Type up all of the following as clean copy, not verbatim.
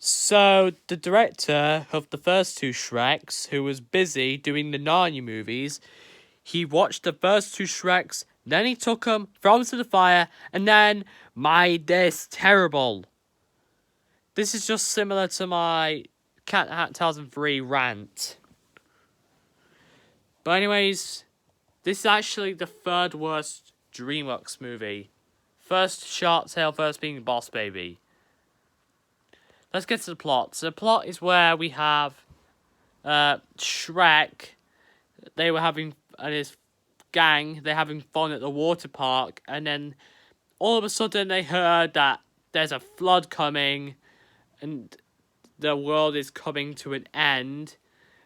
So, the director of the first two Shreks, who was busy doing the Narnia movies, he watched the first two Shreks, then he took them, threw them to the fire, and then made this terrible. This is just similar to my Cat Hat 2003 rant. But anyways, this is actually the third worst DreamWorks movie. First Shark Tale, first being Boss Baby. Let's get to the plot. So the plot is where we have Shrek. They were having, and his gang, they're having fun at the water park, and then all of a sudden they heard that there's a flood coming, and the world is coming to an end.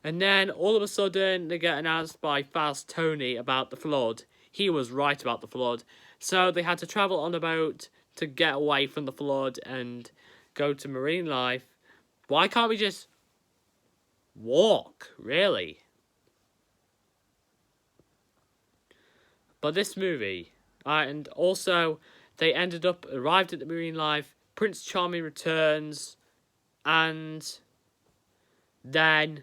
And then all of a sudden they get announced by Fast Tony about the flood. He was right about the flood. So they had to travel on a boat to get away from the flood and go to marine life. Why can't we just walk, really? But this movie, and also they arrived at the marine life, Prince Charming returns, and then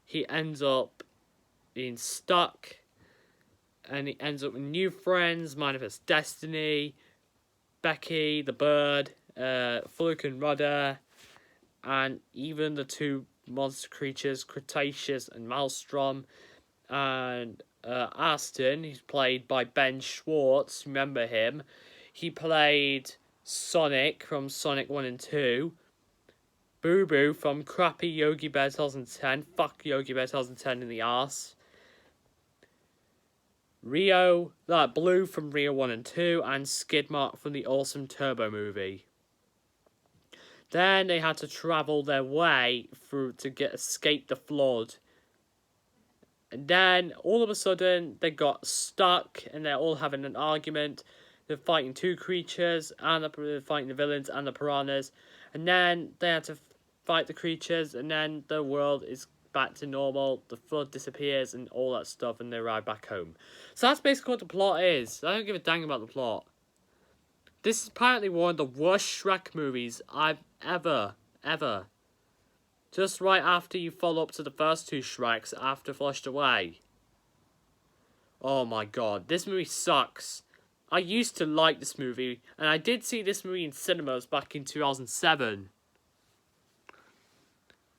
he ends up being stuck, and he ends up with new friends, Manifest Destiny, Becky, the bird, Fluke and Rudder, and even the two monster creatures, Cretaceous and Maelstrom, and Aston, who's played by Ben Schwartz, remember him? He played Sonic from Sonic 1 and 2, Boo Boo from crappy Yogi Bear 2010, fuck Yogi Bear 2010 in the arse, Blue from Rio 1 and 2, and Skidmark from the awesome Turbo movie. Then they had to travel their way through to escape the flood. And then, all of a sudden, they got stuck, and they're all having an argument. They're fighting two creatures, and they're fighting the villains and the piranhas. And then, they had to fight the creatures, and then the world is back to normal. The flood disappears, and all that stuff, and they arrive back home. So that's basically what the plot is. I don't give a dang about the plot. This is apparently one of the worst Shrek movies I've ever. Just right after you follow up to the first two Shreks after Flushed Away. Oh my god, this movie sucks. I used to like this movie, and I did see this movie in cinemas back in 2007.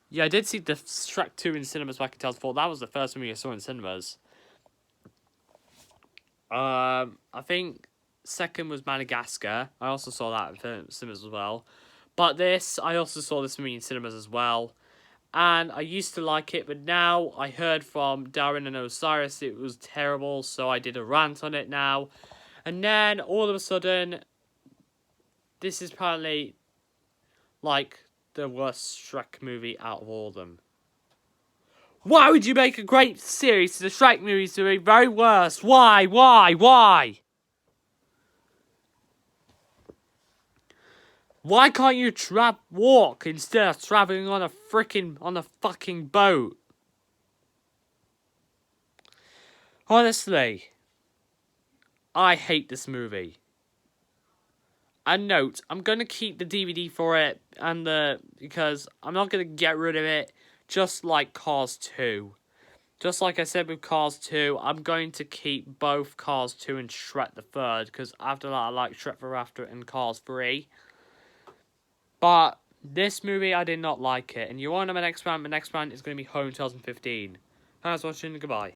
Yeah, I did see the Shrek 2 in cinemas back in 2004. That was the first movie I saw in cinemas. I think second was Madagascar. I also saw that in cinemas as well. But I also saw this movie in cinemas as well. And I used to like it, but now I heard from Darren and Osiris it was terrible, so I did a rant on it now. And then, all of a sudden, this is apparently, like, the worst Shrek movie out of all of them. Why would you make a great series to the Shrek movies to be very worse? Why? Why can't you walk instead of traveling on a fucking boat? Honestly, I hate this movie. And note, I'm gonna keep the DVD for it because I'm not gonna get rid of it, just like Cars 2. Just like I said with Cars 2, I'm going to keep both Cars 2 and Shrek the Third, because after that I like Shrek Forever and Cars 3. But this movie, I did not like it. And you want to know my next rant? My next rant is going to be Home 2015. Thanks for watching. Goodbye.